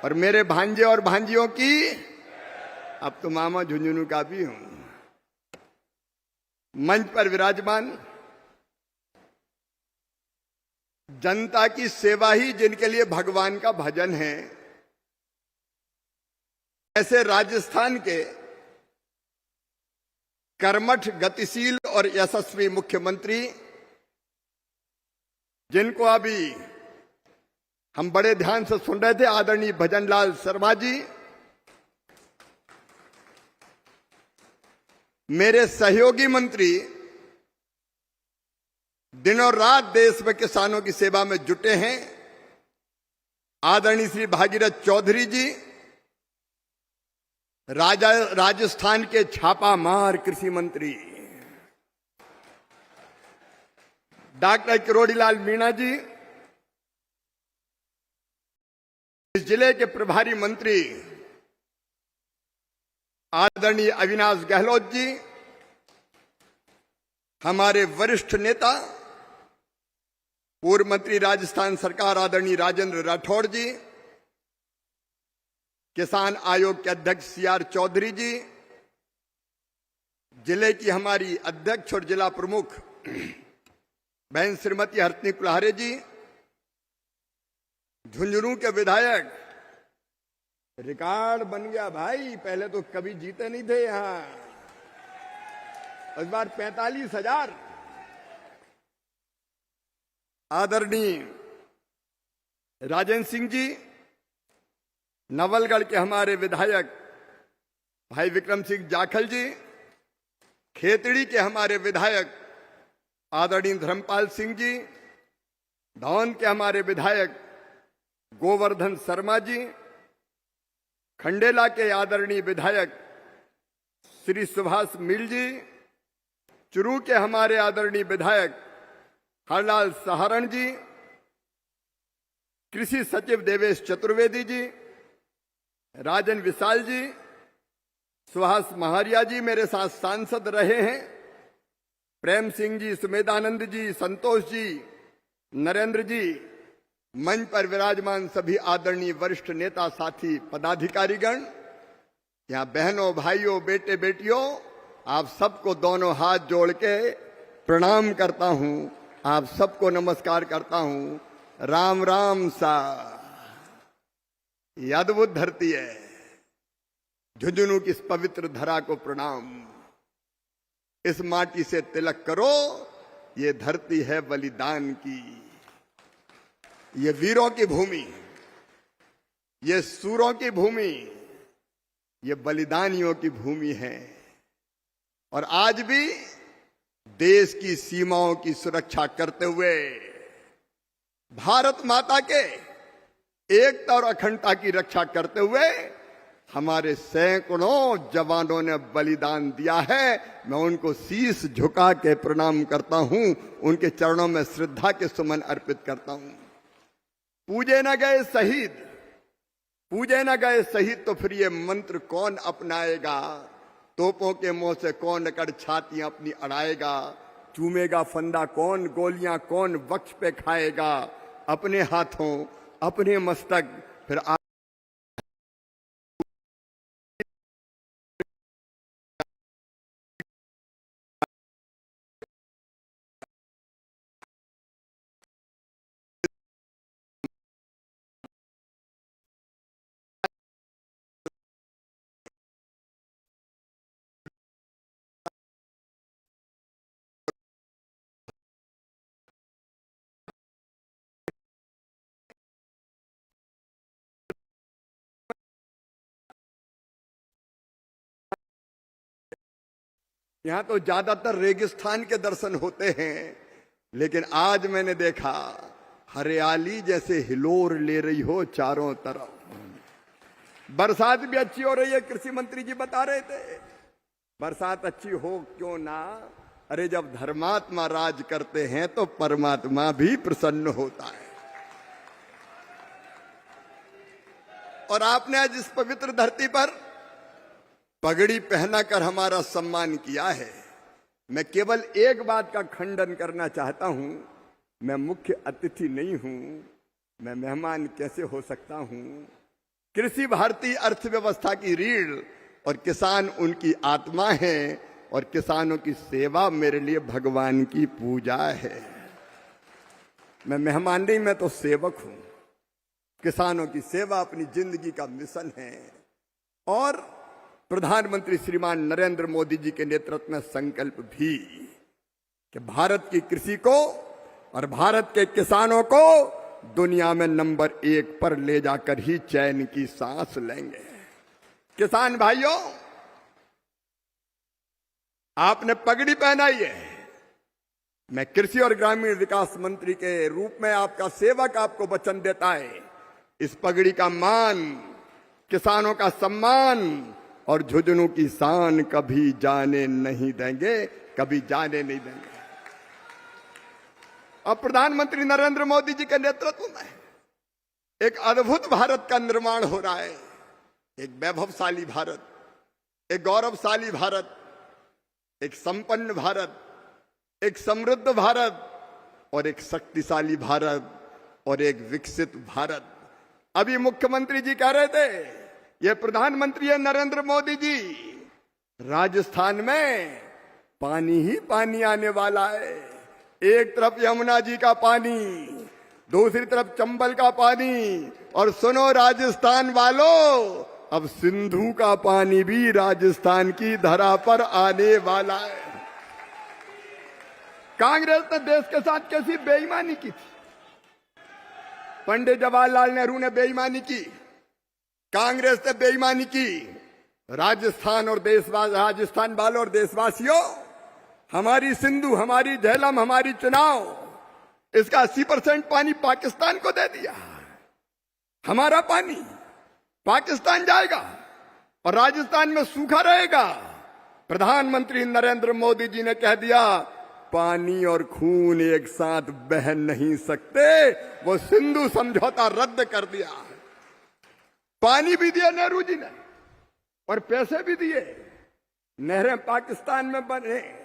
और मेरे भांजे और भांजियों की, अब तो मामा झुंझुनू का भी हूं। मंच पर विराजमान जनता की सेवा ही जिनके लिए भगवान का भजन है, ऐसे राजस्थान के कर्मठ, गतिशील और यशस्वी मुख्यमंत्री, जिनको अभी हम बड़े ध्यान से सुन रहे थे, आदरणीय भजनलाल शर्मा जी, मेरे सहयोगी मंत्री दिनों रात देश में किसानों की सेवा में जुटे हैं, आदरणीय श्री भागीरथ चौधरी जी, राजस्थान के छापामार कृषि मंत्री डॉक्टर किरोड़ीलाल मीणा जी, इस जिले के प्रभारी मंत्री आदरणीय अविनाश गहलोत जी, हमारे वरिष्ठ नेता पूर्व मंत्री राजस्थान सरकार आदरणीय राजेंद्र राठौड़ जी, किसान आयोग के अध्यक्ष सीआर चौधरी जी, जिले की हमारी अध्यक्ष और जिला प्रमुख बहन श्रीमती हरतनी कुल्हारे जी, झुंझुनू के विधायक, रिकॉर्ड बन गया भाई, पहले तो कभी जीते नहीं थे यहां, इस बार 45,000। आदरणीय राजेंद्र सिंह जी, नवलगढ़ के हमारे विधायक भाई विक्रम सिंह जाखल जी, खेतड़ी के हमारे विधायक आदरणीय धर्मपाल सिंह जी, धौन के हमारे विधायक गोवर्धन शर्मा जी, खंडेला के आदरणीय विधायक श्री सुभाष मिल जी, चुरू के हमारे आदरणीय विधायक हरलाल सहारण जी, कृषि सचिव देवेश चतुर्वेदी जी, राजन विशाल जी, सुहास महारिया जी मेरे साथ सांसद रहे हैं, प्रेम सिंह जी, सुमेधानंद जी, संतोष जी, नरेंद्र जी, मंच पर विराजमान सभी आदरणीय वरिष्ठ नेता, साथी, पदाधिकारीगण, यहां बहनों, भाइयों, बेटे बेटियों, आप सबको दोनों हाथ जोड़ के प्रणाम करता हूं, आप सबको नमस्कार करता हूं। राम राम सा। ये अद्भुत धरती है, झुंझुनू की इस पवित्र धरा को प्रणाम। इस माटी से तिलक करो, ये धरती है बलिदान की, ये वीरों की भूमि, ये सूरों की भूमि, ये बलिदानियों की भूमि है। और आज भी देश की सीमाओं की सुरक्षा करते हुए, भारत माता के एकता और अखंडता की रक्षा करते हुए हमारे सैकड़ों जवानों ने बलिदान दिया है। मैं उनको शीश झुका के प्रणाम करता हूं, उनके चरणों में श्रद्धा के सुमन अर्पित करता हूं। पूजे न गए शहीद, पूजे न गए शहीद, तो फिर ये मंत्र कौन अपनाएगा? तोपों के मुंह से कौन अकड़ छातियां अपनी अड़ाएगा? चूमेगा फंदा कौन, गोलियां कौन वक्ष पे खाएगा? अपने हाथों, अपने मस्तक, फिर यहां तो ज्यादातर रेगिस्तान के दर्शन होते हैं, लेकिन आज मैंने देखा हरियाली जैसे हिलोर ले रही हो चारों तरफ। बरसात भी अच्छी हो रही है, कृषि मंत्री जी बता रहे थे। बरसात अच्छी हो क्यों ना, अरे जब धर्मात्मा राज करते हैं तो परमात्मा भी प्रसन्न होता है। और आपने आज इस पवित्र धरती पर पगड़ी पहनाकर हमारा सम्मान किया है। मैं केवल एक बात का खंडन करना चाहता हूं, मैं मुख्य अतिथि नहीं हूं, मैं मेहमान कैसे हो सकता हूं? कृषि भारतीय अर्थव्यवस्था की रीढ़ और किसान उनकी आत्मा है और किसानों की सेवा मेरे लिए भगवान की पूजा है। मैं मेहमान नहीं, मैं तो सेवक हूं। किसानों की सेवा अपनी जिंदगी का मिशन है और प्रधानमंत्री श्रीमान नरेंद्र मोदी जी के नेतृत्व में संकल्प भी कि भारत की कृषि को और भारत के किसानों को दुनिया में नंबर 1 पर ले जाकर ही चैन की सांस लेंगे। किसान भाइयों, आपने पगड़ी पहनाई है। मैं कृषि और ग्रामीण विकास मंत्री के रूप में आपका सेवक आपको वचन देता है, इस पगड़ी का मान, किसानों का सम्मान और झुंझुनू की शान कभी जाने नहीं देंगे, कभी जाने नहीं देंगे। अब प्रधानमंत्री नरेंद्र मोदी जी के नेतृत्व में एक अद्भुत भारत का निर्माण हो रहा है। एक वैभवशाली भारत, एक गौरवशाली भारत, एक संपन्न भारत, एक समृद्ध भारत और एक शक्तिशाली भारत और एक विकसित भारत। अभी मुख्यमंत्री जी कह रहे थे, ये प्रधानमंत्री है नरेंद्र मोदी जी, राजस्थान में पानी ही पानी आने वाला है। एक तरफ यमुना जी का पानी, दूसरी तरफ चंबल का पानी और सुनो राजस्थान वालों, अब सिंधु का पानी भी राजस्थान की धरा पर आने वाला है। कांग्रेस ने देश के साथ कैसी बेईमानी की थी। पंडित जवाहरलाल नेहरू ने बेईमानी की, कांग्रेस ने बेईमानी की। राजस्थान वालों और देशवासियों, हमारी सिंधु, हमारी झेलम, हमारी चुनाव, इसका 80% पानी पाकिस्तान को दे दिया। हमारा पानी पाकिस्तान जाएगा और राजस्थान में सूखा रहेगा। प्रधानमंत्री नरेंद्र मोदी जी ने कह दिया, पानी और खून एक साथ बह नहीं सकते। वो सिंधु समझौता रद्द कर दिया। पानी भी दिया नेहरू जी ने और पैसे भी दिए। नहरें पाकिस्तान में बने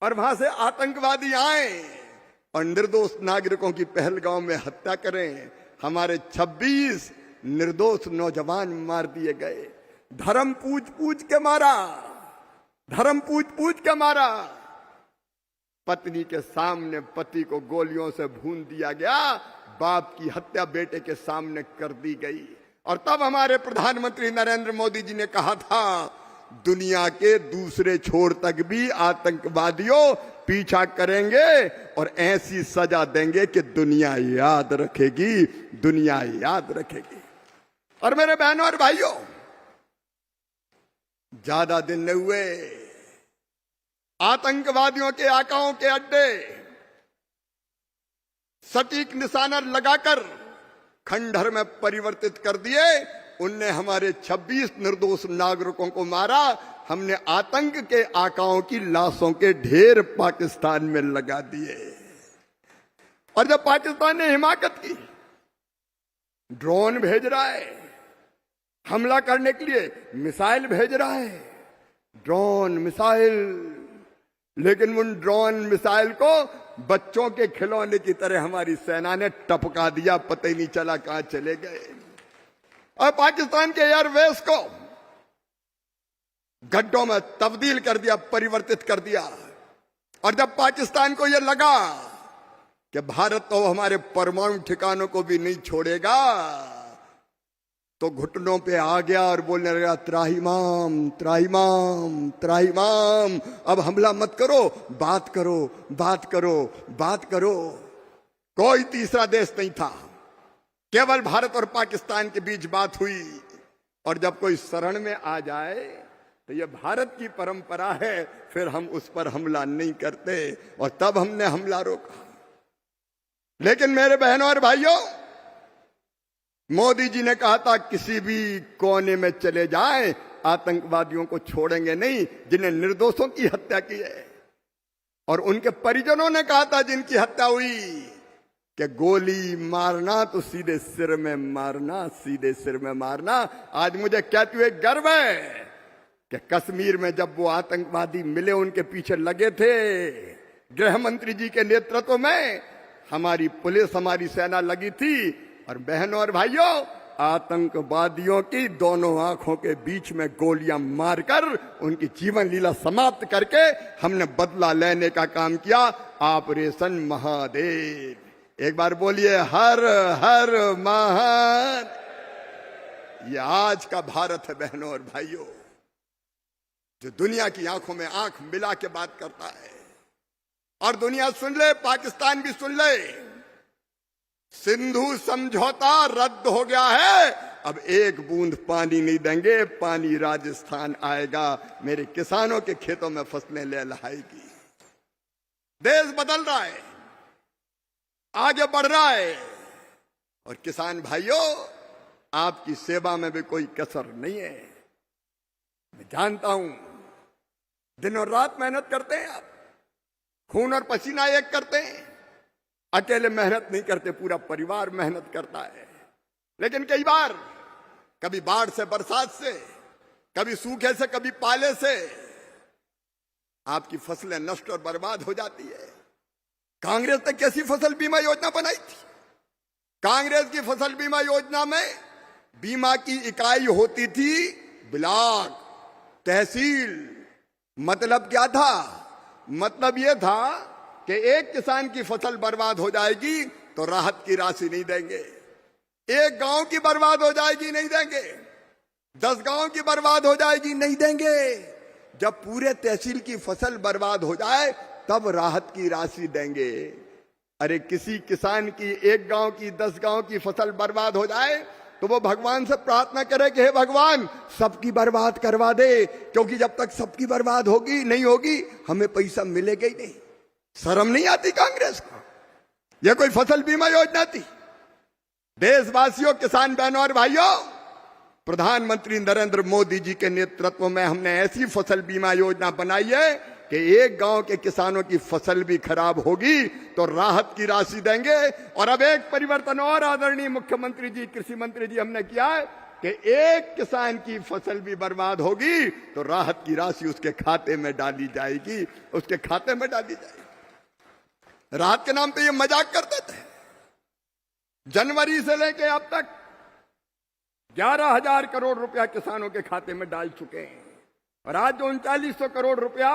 और वहां से आतंकवादी आए और निर्दोष नागरिकों की पहलगांव में हत्या करें। हमारे 26 निर्दोष नौजवान मार दिए गए। धर्म पूछ पूछ के मारा, धर्म पूछ पूछ के मारा। पत्नी के सामने पति को गोलियों से भून दिया गया। बाप की हत्या बेटे के सामने कर दी गई। और तब हमारे प्रधानमंत्री नरेंद्र मोदी जी ने कहा था, दुनिया के दूसरे छोर तक भी आतंकवादियों पीछा करेंगे और ऐसी सजा देंगे कि दुनिया याद रखेगी, दुनिया याद रखेगी। और मेरे बहनों और भाइयों, ज्यादा दिन नहीं हुए, आतंकवादियों के आकाओं के अड्डे सटीक निशाना लगाकर खंडहर में परिवर्तित कर दिए। उनने हमारे 26 निर्दोष नागरिकों को मारा। हमने आतंक के आकाओं की लाशों के ढेर पाकिस्तान में लगा दिए। और जब पाकिस्तान ने हिमाकत की, ड्रोन भेज रहा है हमला करने के लिए, मिसाइल भेज रहा है, ड्रोन मिसाइल, लेकिन उन ड्रोन मिसाइल को बच्चों के खिलौने की तरह हमारी सेना ने टपका दिया। पता ही नहीं चला कहां चले गए। और पाकिस्तान के एयरवेस को गड्ढों में तब्दील कर दिया, परिवर्तित कर दिया। और जब पाकिस्तान को यह लगा कि भारत तो हमारे परमाणु ठिकानों को भी नहीं छोड़ेगा, तो घुटनों पे आ गया और बोलने लगा, त्राहिमाम त्राहिमाम त्राहिमाम, अब हमला मत करो, बात करो, बात करो, बात करो। कोई तीसरा देश नहीं था, केवल भारत और पाकिस्तान के बीच बात हुई। और जब कोई शरण में आ जाए तो यह भारत की परंपरा है, फिर हम उस पर हमला नहीं करते। और तब हमने हमला रोका। लेकिन मेरे बहनों और भाइयों, मोदी जी ने कहा था, किसी भी कोने में चले जाएं, आतंकवादियों को छोड़ेंगे नहीं जिन्हें निर्दोषों की हत्या की है। और उनके परिजनों ने कहा था जिनकी हत्या हुई, कि गोली मारना तो सीधे सिर में मारना, सीधे सिर में मारना। आज मुझे कहते हुए गर्व है कि कश्मीर में जब वो आतंकवादी मिले, उनके पीछे लगे थे, गृह मंत्री जी के नेतृत्व में हमारी पुलिस, हमारी सेना लगी थी। और बहनों और भाइयों, आतंकवादियों की दोनों आंखों के बीच में गोलियां मारकर उनकी जीवन लीला समाप्त करके हमने बदला लेने का काम किया। ऑपरेशन महादेव। एक बार बोलिए हर हर महान। ये आज का भारत है बहनों और भाइयों, जो दुनिया की आंखों में आंख मिला के बात करता है। और दुनिया सुन ले, पाकिस्तान भी सुन ले, सिंधु समझौता रद्द हो गया है। अब एक बूंद पानी नहीं देंगे, पानी राजस्थान आएगा, मेरे किसानों के खेतों में फसलें लहलहाएगी। देश बदल रहा है, आगे बढ़ रहा है। और किसान भाइयों, आपकी सेवा में भी कोई कसर नहीं है। मैं जानता हूं दिन और रात मेहनत करते हैं आप, खून और पसीना एक करते हैं। अकेले मेहनत नहीं करते, पूरा परिवार मेहनत करता है। लेकिन कई बार कभी बाढ़ से, बरसात से, कभी सूखे से, कभी पाले से आपकी फसलें नष्ट और बर्बाद हो जाती है। कांग्रेस ने कैसी फसल बीमा योजना बनाई थी? कांग्रेस की फसल बीमा योजना में बीमा की इकाई होती थी ब्लॉक, तहसील। मतलब क्या था? मतलब यह था कि एक किसान की फसल बर्बाद हो जाएगी तो राहत की राशि नहीं देंगे, एक गांव की बर्बाद हो जाएगी नहीं देंगे, 10 गांव की बर्बाद हो जाएगी नहीं देंगे। जब पूरे तहसील की फसल बर्बाद हो जाए तब राहत की राशि देंगे। अरे किसी किसान की, एक गांव की, 10 गांव की फसल बर्बाद हो जाए तो वो भगवान से प्रार्थना करे कि हे भगवान सबकी बर्बाद करवा दे, क्योंकि जब तक सबकी बर्बाद होगी नहीं होगी हमें पैसा मिलेगा ही नहीं। शर्म नहीं आती कांग्रेस को? यह कोई फसल बीमा योजना थी? देशवासियों, किसान बहनों और भाइयों, प्रधानमंत्री नरेंद्र मोदी जी के नेतृत्व में हमने ऐसी फसल बीमा योजना बनाई है कि एक गांव के किसानों की फसल भी खराब होगी तो राहत की राशि देंगे। और अब एक परिवर्तन और आदरणीय मुख्यमंत्री जी, कृषि मंत्री जी, हमने किया है कि एक किसान की फसल भी बर्बाद होगी तो राहत की राशि उसके खाते में डाली जाएगी, उसके खाते में डाली जाएगी। राहत के नाम पे ये मजाक करते थे। जनवरी से लेके अब तक 11,000 करोड़ रुपया किसानों के खाते में डाल चुके हैं। और आज जो 3900 करोड़ रुपया,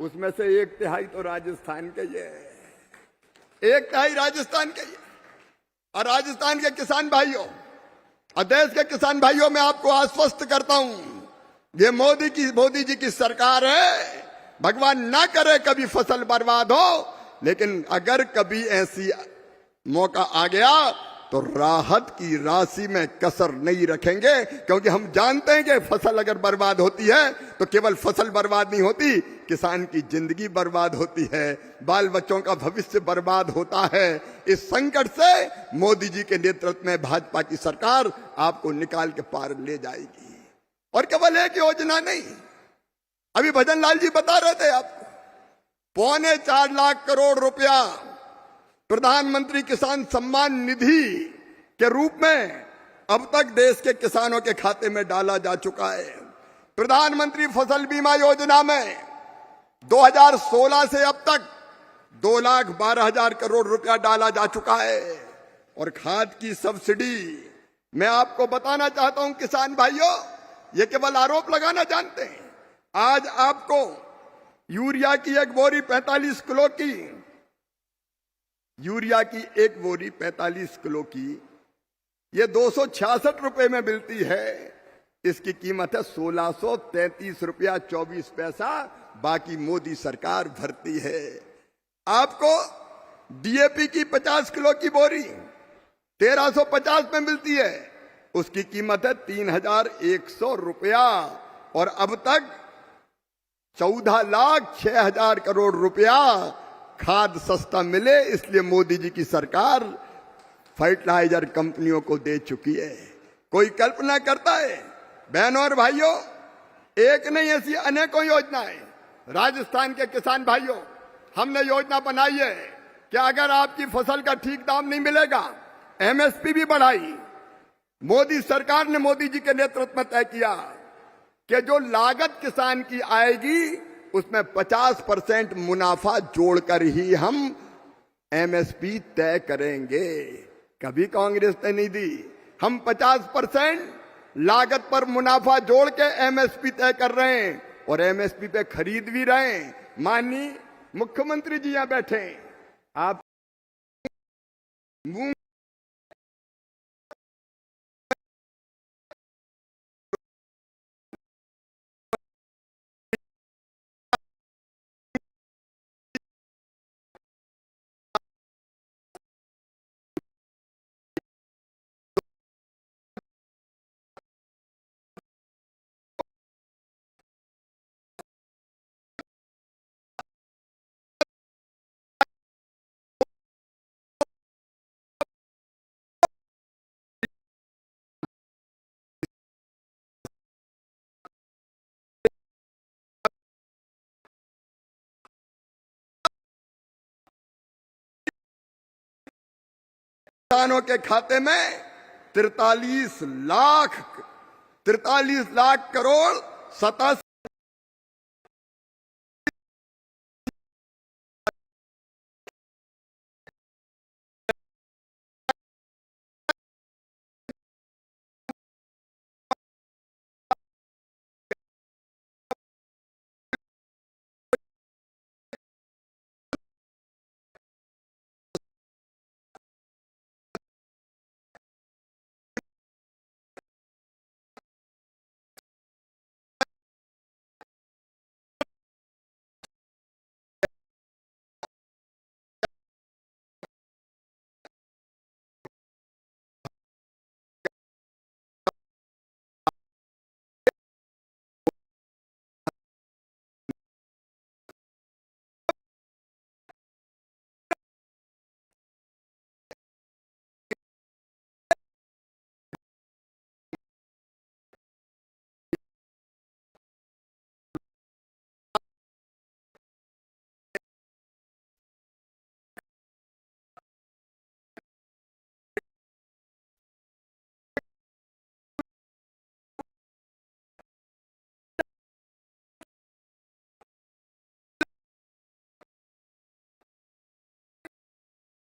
उसमें से 1/3 तो राजस्थान के ये, 1/3 राजस्थान के ये। और राजस्थान के किसान भाइयों और देश के किसान भाइयों, मैं आपको आश्वस्त करता हूं, ये मोदी जी की सरकार है। भगवान ना करे कभी फसल बर्बाद हो, लेकिन अगर कभी ऐसी मौका आ गया तो राहत की राशि में कसर नहीं रखेंगे, क्योंकि हम जानते हैं कि फसल अगर बर्बाद होती है तो केवल फसल बर्बाद नहीं होती, किसान की जिंदगी बर्बाद होती है, बाल बच्चों का भविष्य बर्बाद होता है। इस संकट से मोदी जी के नेतृत्व में भाजपा की सरकार आपको निकाल के पार ले जाएगी। और केवल एक योजना नहीं, अभी भजन लाल जी बता रहे थे आपको, 4.25 लाख करोड़ रुपया प्रधानमंत्री किसान सम्मान निधि के रूप में अब तक देश के किसानों के खाते में डाला जा चुका है। प्रधानमंत्री फसल बीमा योजना में 2016 से अब तक 2,12,000 करोड़ रुपया डाला जा चुका है। और खाद की सब्सिडी, मैं आपको बताना चाहता हूं किसान भाइयों, ये केवल आरोप लगाना जानते हैं। आज आपको यूरिया की एक बोरी 45 किलो की, यूरिया की एक बोरी 45 किलो की ये 266 रुपए में मिलती है। इसकी कीमत है 1633 रुपया 24 पैसा, बाकी मोदी सरकार भरती है। आपको डीएपी की 50 किलो की बोरी 1350 में मिलती है, उसकी कीमत है 3,100 रुपया। और अब तक 14,06,000 करोड़ रुपया खाद सस्ता मिले, इसलिए मोदी जी की सरकार फर्टिलाइजर कंपनियों को दे चुकी है। कोई कल्पना करता है? बहनों और भाइयों, एक नहीं, ऐसी अनेकों योजनाएं राजस्थान के किसान भाइयों, हमने योजना बनाई है कि अगर आपकी फसल का ठीक दाम नहीं मिलेगा, एमएसपी भी बढ़ाई। मोदी सरकार ने, मोदी जी के नेतृत्व में तय किया कि जो लागत किसान की आएगी उसमें 50% मुनाफा जोड़कर ही हम एमएसपी तय करेंगे। कभी कांग्रेस ने नहीं दी। हम 50% लागत पर मुनाफा जोड़ के एमएसपी तय कर रहे हैं और एमएसपी पे खरीद भी रहे हैं। माननीय मुख्यमंत्री जी यहां बैठे हैं, आप मूंग किसानों के खाते में 43 लाख करोड़ 87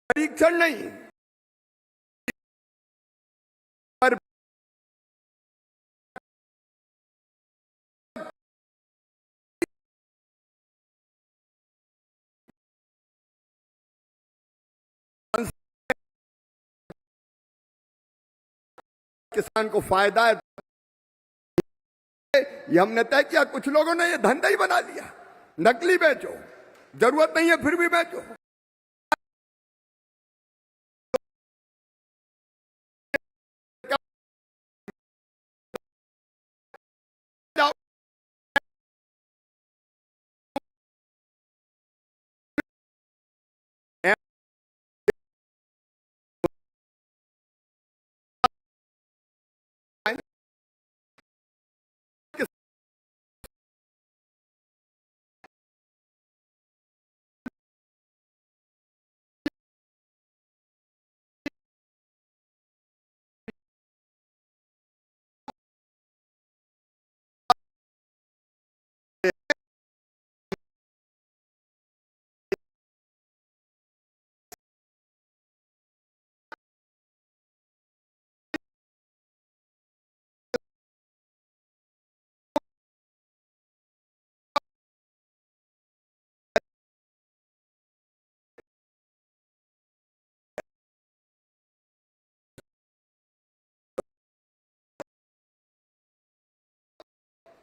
परीक्षण नहीं पर किसान को फायदा है, ये हमने तय किया। कुछ लोगों ने ये धंधा ही बना लिया, नकली बेचो, जरूरत नहीं है फिर भी बेचो।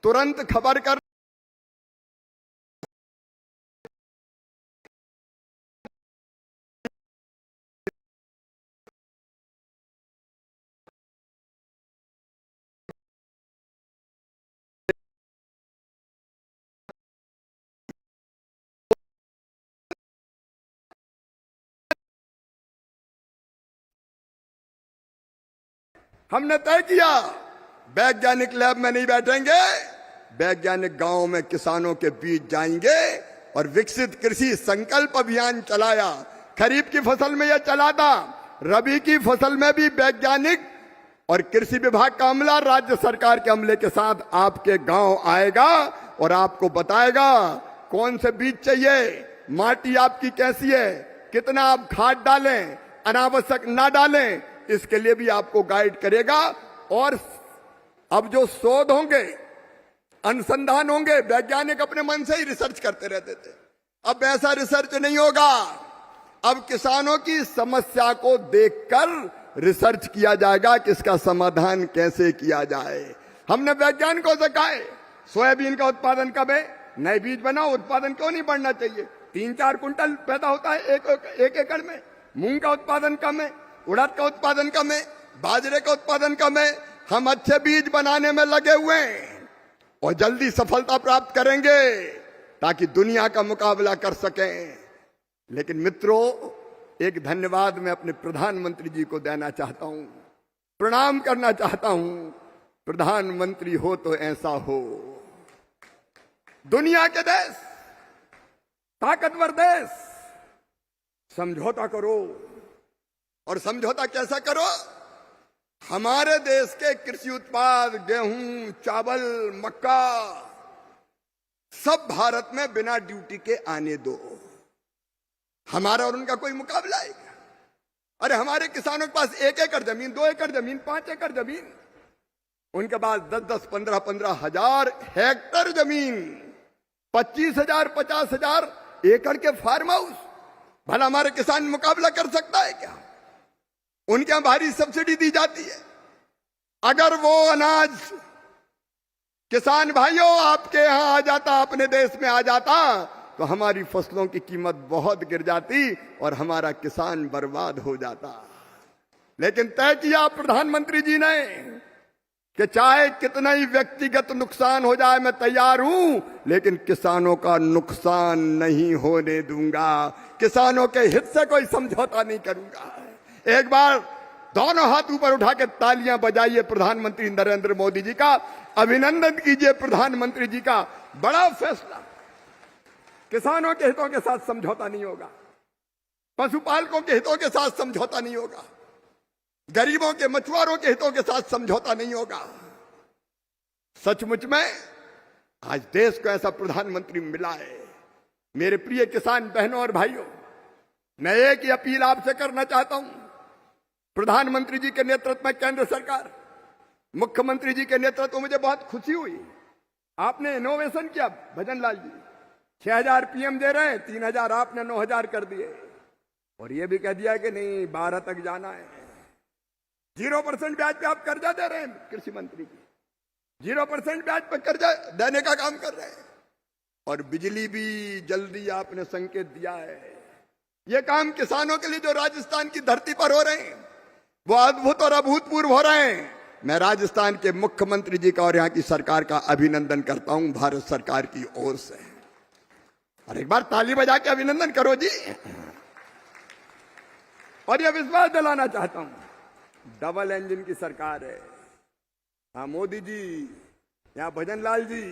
तुरंत खबर कर हमने तय किया, वैज्ञानिक लैब में नहीं बैठेंगे, वैज्ञानिक गांव में किसानों के बीच जाएंगे और विकसित कृषि संकल्प अभियान चलाया। खरीफ की फसल में यह चला था, रबी की फसल में भी वैज्ञानिक और कृषि विभाग का अमला राज्य सरकार के अमले के साथ आपके गांव आएगा और आपको बताएगा कौन से बीज चाहिए, माटी आपकी कैसी है, कितना आप खाद डालें, अनावश्यक ना डालें। इसके लिए भी आपको गाइड करेगा। और अब जो शोध होंगे, अनुसंधान होंगे, वैज्ञानिक अपने मन से ही रिसर्च करते रहते थे, अब ऐसा रिसर्च नहीं होगा। अब किसानों की समस्या को देखकर रिसर्च किया जाएगा कि इसका समाधान कैसे किया जाए। हमने वैज्ञानिकों से कहा है, सोयाबीन का उत्पादन कब है, नए बीज बनाओ, उत्पादन क्यों नहीं बढ़ना चाहिए? 3-4 कुंटल पैदा होता है एक एकड़ में। मूंग का उत्पादन कम है, उड़द का उत्पादन कम है, बाजरे का उत्पादन कम है। हम अच्छे बीज बनाने में लगे हुए हैं और जल्दी सफलता प्राप्त करेंगे ताकि दुनिया का मुकाबला कर सकें। लेकिन मित्रों, एक धन्यवाद मैं अपने प्रधानमंत्री जी को देना चाहता हूं, प्रणाम करना चाहता हूं। प्रधानमंत्री हो तो ऐसा हो। दुनिया के देश, ताकतवर देश, समझौता करो। और समझौता कैसा करो? हमारे देश के कृषि उत्पाद, गेहूं, चावल, मक्का, सब भारत में बिना ड्यूटी के आने दो। हमारा और उनका कोई मुकाबला है क्या? अरे हमारे किसानों के पास 1 एकड़ जमीन, 2 एकड़ जमीन, 5 एकड़ जमीन, उनके पास 10-10, 15-15 हजार हेक्टर जमीन, 25,000, 50,000 एकड़ के फार्म हाउस। भला हमारे किसान मुकाबला कर सकता है क्या? उनके यहां भारी सब्सिडी दी जाती है। अगर वो अनाज किसान भाइयों आपके यहां आ जाता, अपने देश में आ जाता, तो हमारी फसलों की कीमत बहुत गिर जाती और हमारा किसान बर्बाद हो जाता। लेकिन तय किया प्रधानमंत्री जी ने कि चाहे कितना ही व्यक्तिगत नुकसान हो जाए, मैं तैयार हूं, लेकिन किसानों का नुकसान नहीं होने दूंगा, किसानों के हित से कोई समझौता नहीं करूंगा। एक बार दोनों हाथ ऊपर उठा के तालियां बजाइए प्रधानमंत्री नरेंद्र मोदी जी का, अभिनंदन कीजिए प्रधानमंत्री जी का। बड़ा फैसला। किसानों के हितों के साथ समझौता नहीं होगा, पशुपालकों के हितों के साथ समझौता नहीं होगा, गरीबों के, मछुआरों के हितों के साथ समझौता नहीं होगा। सचमुच में आज देश को ऐसा प्रधानमंत्री मिला है। मेरे प्रिय किसान बहनों और भाइयों, मैं एक ही अपील आपसे करना चाहता हूं। प्रधानमंत्री जी के नेतृत्व में केंद्र सरकार, मुख्यमंत्री जी के नेतृत्व में मुझे बहुत खुशी हुई। आपने इनोवेशन किया भजन लाल जी, 6,000 पीएम दे रहे हैं, 3,000 आपने 9,000 कर दिए। और ये भी कह दिया कि नहीं 12 तक जाना है। 0% ब्याज पे आप कर्जा दे रहे हैं, कृषि मंत्री जी 0% ब्याज पे कर्जा देने का काम कर रहे हैं। और बिजली भी जल्दी आपने संकेत दिया है। ये काम किसानों के लिए जो राजस्थान की धरती पर हो रहे हैं वो अद्भुत और अभूतपूर्व हो रहे हैं। मैं राजस्थान के मुख्यमंत्री जी का और यहाँ की सरकार का अभिनंदन करता हूं भारत सरकार की ओर से। और एक बार ताली बजा के अभिनंदन करो जी। और यह विश्वास दिलाना चाहता हूं, डबल इंजन की सरकार है। हाँ मोदी जी, यहाँ भजन लाल जी,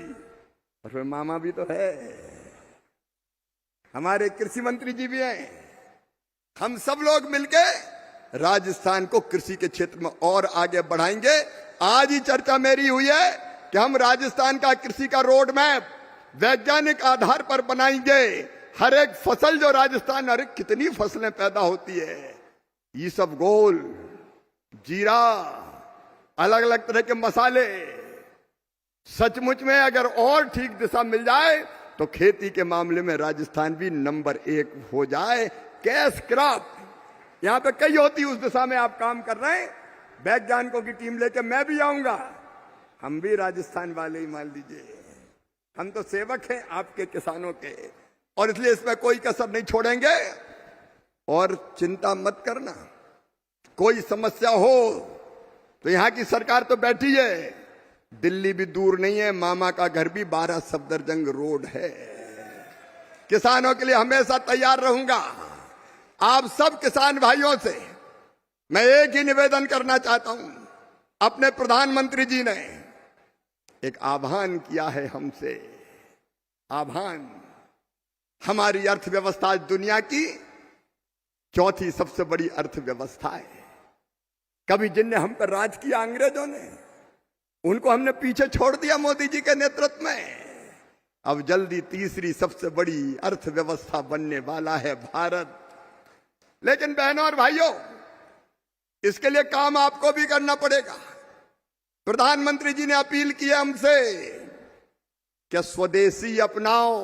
और फिर मामा भी तो है, हमारे कृषि मंत्री जी भी हैं। हम सब लोग मिलके राजस्थान को कृषि के क्षेत्र में और आगे बढ़ाएंगे। आज ही चर्चा मेरी हुई है कि हम राजस्थान का कृषि का रोड मैप वैज्ञानिक आधार पर बनाएंगे। हर एक फसल जो राजस्थान, हर एक कितनी फसलें पैदा होती है, ये सब गोल, जीरा, अलग अलग तरह के मसाले, सचमुच में अगर और ठीक दिशा मिल जाए तो खेती के मामले में राजस्थान भी नंबर 1 हो जाए। कैश क्रॉप यहां पे कई होती, उस दिशा में आप काम कर रहे हैं। वैज्ञानिकों की टीम लेके मैं भी आऊंगा। हम भी राजस्थान वाले ही मान लीजिए, हम तो सेवक हैं आपके किसानों के, और इसलिए इसमें कोई कसर नहीं छोड़ेंगे। और चिंता मत करना, कोई समस्या हो तो यहां की सरकार तो बैठी है, दिल्ली भी दूर नहीं है, मामा का घर भी 12 सफदरजंग रोड है। किसानों के लिए हमेशा तैयार रहूंगा। आप सब किसान भाइयों से मैं एक ही निवेदन करना चाहता हूं। अपने प्रधानमंत्री जी ने एक आह्वान किया है हमसे, आह्वान। हमारी अर्थव्यवस्था दुनिया की 4थी सबसे बड़ी अर्थव्यवस्था है। कभी जिनने हम पर राज किया अंग्रेजों ने, उनको हमने पीछे छोड़ दिया मोदी जी के नेतृत्व में। अब जल्दी 3री सबसे बड़ी अर्थव्यवस्था बनने वाला है भारत। लेकिन बहनों और भाइयों, इसके लिए काम आपको भी करना पड़ेगा। प्रधानमंत्री जी ने अपील की है हमसे कि स्वदेशी अपनाओ।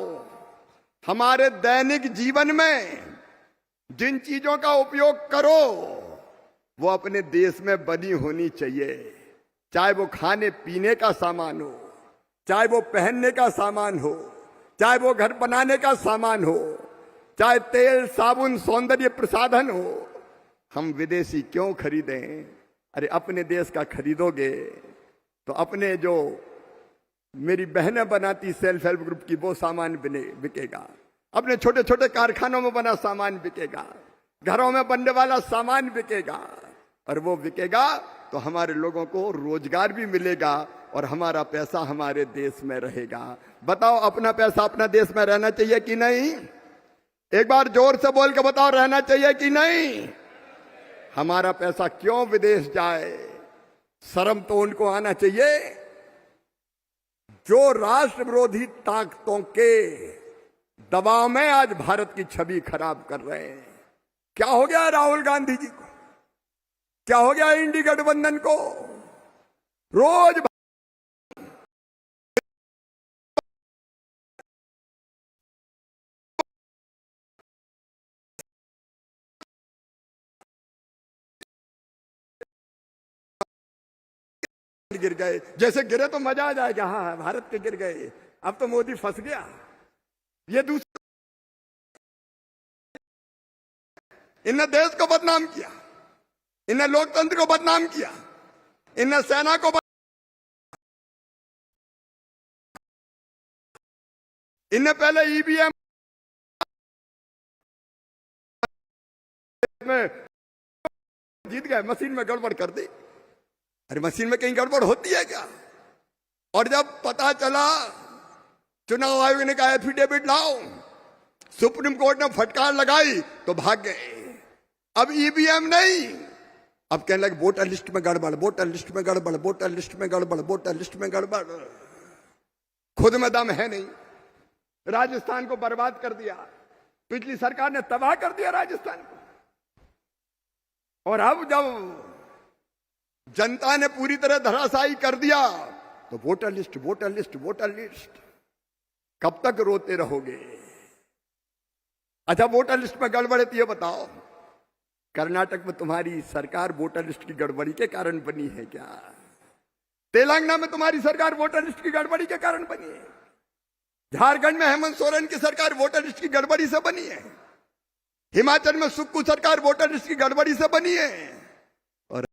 हमारे दैनिक जीवन में जिन चीजों का उपयोग करो वो अपने देश में बनी होनी चाहिए, चाहे वो खाने पीने का सामान हो, चाहे वो पहनने का सामान हो, चाहे वो घर बनाने का सामान हो, चाहे तेल साबुन सौंदर्य प्रसाधन हो। हम विदेशी क्यों खरीदें? अरे अपने देश का खरीदोगे तो अपने जो मेरी बहनें बनाती सेल्फ हेल्प ग्रुप की वो सामान बिकेगा, अपने छोटे छोटे कारखानों में बना सामान बिकेगा, घरों में बनने वाला सामान बिकेगा, और वो बिकेगा तो हमारे लोगों को रोजगार भी मिलेगा और हमारा पैसा हमारे देश में रहेगा। बताओ, अपना पैसा अपना देश में रहना चाहिए कि नहीं? एक बार जोर से बोल के बताओ, रहना चाहिए कि नहीं? हमारा पैसा क्यों विदेश जाए? शर्म तो उनको आना चाहिए जो राष्ट्र विरोधी ताकतों के दबाव में आज भारत की छवि खराब कर रहे हैं। क्या हो गया राहुल गांधी जी को? क्या हो गया इंडी गठबंधन को? रोज गिर गए, जैसे गिरे तो मजा आ जाएगा, हाँ भारत के गिर गए, अब तो मोदी फंस गया। ये दूसरा, इनने देश को बदनाम किया, इनने लोकतंत्र को बदनाम किया, इनने सेना को इनने पहले ईवीएम में जीत गए, मशीन में गड़बड़ कर दी। अरे मशीन में कहीं गड़बड़ होती है क्या? और जब पता चला, चुनाव आयोग ने कहा एफिडेविट लाओ, सुप्रीम कोर्ट ने फटकार लगाई तो भाग गए। अब ईवीएम नहीं, अब कहने लगे वोटर लिस्ट में गड़बड़, वोटर लिस्ट में गड़बड़, वोटर लिस्ट में गड़बड़, वोटर लिस्ट में गड़बड़। खुद में दम है नहीं, राजस्थान को बर्बाद कर दिया, पिछली सरकार ने तबाह कर दिया राजस्थान को। और अब जब जनता ने पूरी तरह धराशायी कर दिया तो voter list, voter list, voter list. कब तक रोते रहोगे? अच्छा, वोटर लिस्ट में गड़बड़ है तो ये बताओ, कर्नाटक में तुम्हारी सरकार वोटर लिस्ट की गड़बड़ी के कारण बनी है क्या? तेलंगाना में तुम्हारी सरकार वोटर लिस्ट की गड़बड़ी के कारण बनी है? झारखंड में हेमंत सोरेन की सरकार वोटर लिस्ट की गड़बड़ी से बनी है? हिमाचल में सुक्खू सरकार वोटर लिस्ट की गड़बड़ी से बनी है? और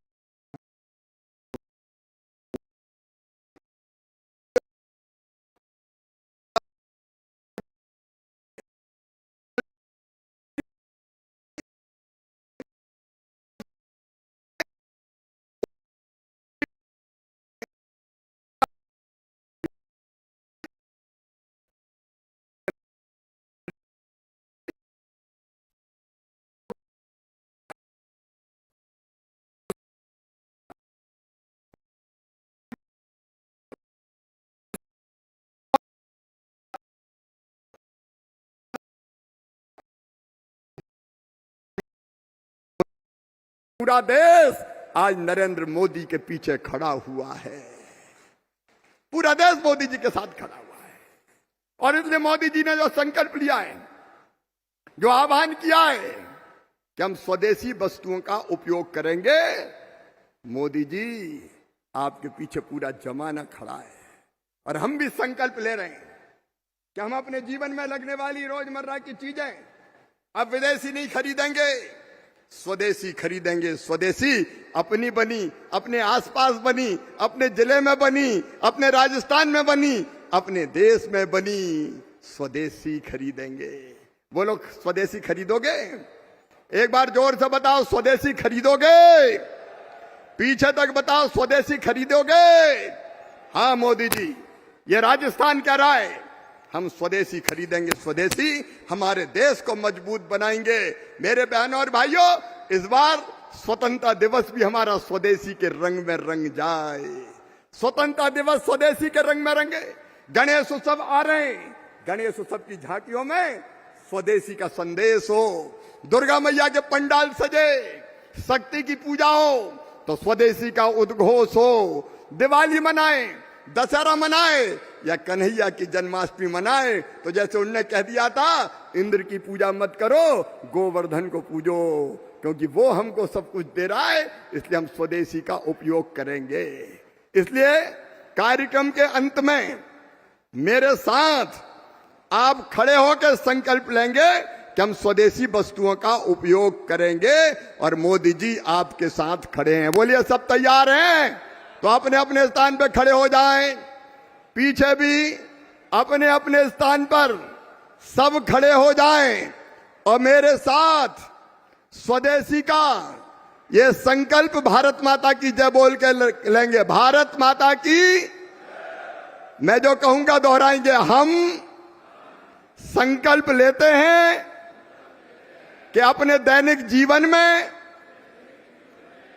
पूरा देश आज नरेंद्र मोदी के पीछे खड़ा हुआ है, पूरा देश मोदी जी के साथ खड़ा हुआ है। और इसलिए मोदी जी ने जो संकल्प लिया है, जो आह्वान किया है कि हम स्वदेशी वस्तुओं का उपयोग करेंगे, मोदी जी आपके पीछे पूरा जमाना खड़ा है। और हम भी संकल्प ले रहे हैं कि हम अपने जीवन में लगने वाली रोजमर्रा की चीजें अब विदेशी नहीं खरीदेंगे, स्वदेशी खरीदेंगे। स्वदेशी अपनी बनी, अपने आसपास बनी, अपने जिले में बनी, अपने राजस्थान में बनी, अपने देश में बनी, स्वदेशी खरीदेंगे। वो लोग स्वदेशी खरीदोगे? एक बार जोर से बताओ, स्वदेशी खरीदोगे? पीछे तक बताओ, स्वदेशी खरीदोगे? हाँ मोदी जी, ये राजस्थान कह रहा है हम स्वदेशी खरीदेंगे, स्वदेशी हमारे देश को मजबूत बनाएंगे। मेरे बहनों और भाइयों, इस बार स्वतंत्रता दिवस भी हमारा स्वदेशी के रंग में रंग जाए। स्वतंत्रता दिवस स्वदेशी के रंग में रंगे। गणेश उत्सव आ रहे हैं, गणेश उत्सव की झांकियों में स्वदेशी का संदेश हो। दुर्गा मैया के पंडाल सजे, शक्ति की पूजा हो तो स्वदेशी का उद्घोष हो, दिवाली मनाए, दशहरा मनाए या कन्हैया की जन्माष्टमी मनाए, तो जैसे उनने कह दिया था इंद्र की पूजा मत करो, गोवर्धन को पूजो, क्योंकि वो हमको सब कुछ दे रहा है, इसलिए हम स्वदेशी का उपयोग करेंगे। इसलिए कार्यक्रम के अंत में मेरे साथ आप खड़े होकर संकल्प लेंगे कि हम स्वदेशी वस्तुओं का उपयोग करेंगे, और मोदी जी आपके साथ खड़े हैं। बोलिए सब तैयार हैं? तो अपने अपने स्थान पर खड़े हो जाएं, पीछे भी अपने अपने स्थान पर सब खड़े हो जाएं और मेरे साथ स्वदेशी का ये संकल्प भारत माता की जय बोल के लेंगे। भारत माता की, मैं जो कहूंगा दोहराएंगे। हम संकल्प लेते हैं कि अपने दैनिक जीवन में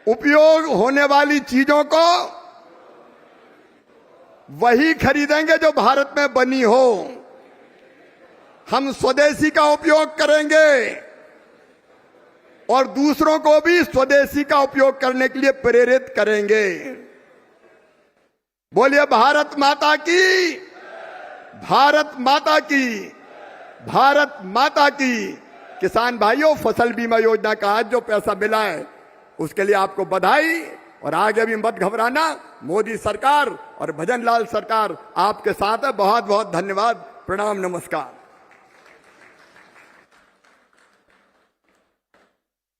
उपयोग होने वाली चीजों को वही खरीदेंगे जो भारत में बनी हो। हम स्वदेशी का उपयोग करेंगे और दूसरों को भी स्वदेशी का उपयोग करने के लिए प्रेरित करेंगे। बोलिए भारत माता की, भारत माता की, भारत माता की। किसान भाइयों, फसल बीमा योजना का आज जो पैसा मिला है उसके लिए आपको बधाई, और आगे भी मत घबराना। मोदी सरकार और भजनलाल सरकार आपके साथ है। बहुत बहुत धन्यवाद। प्रणाम, नमस्कार।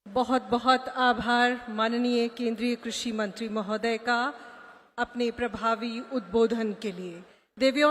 बहुत बहुत आभार माननीय केंद्रीय कृषि मंत्री महोदय का अपने प्रभावी उद्बोधन के लिए। देवियों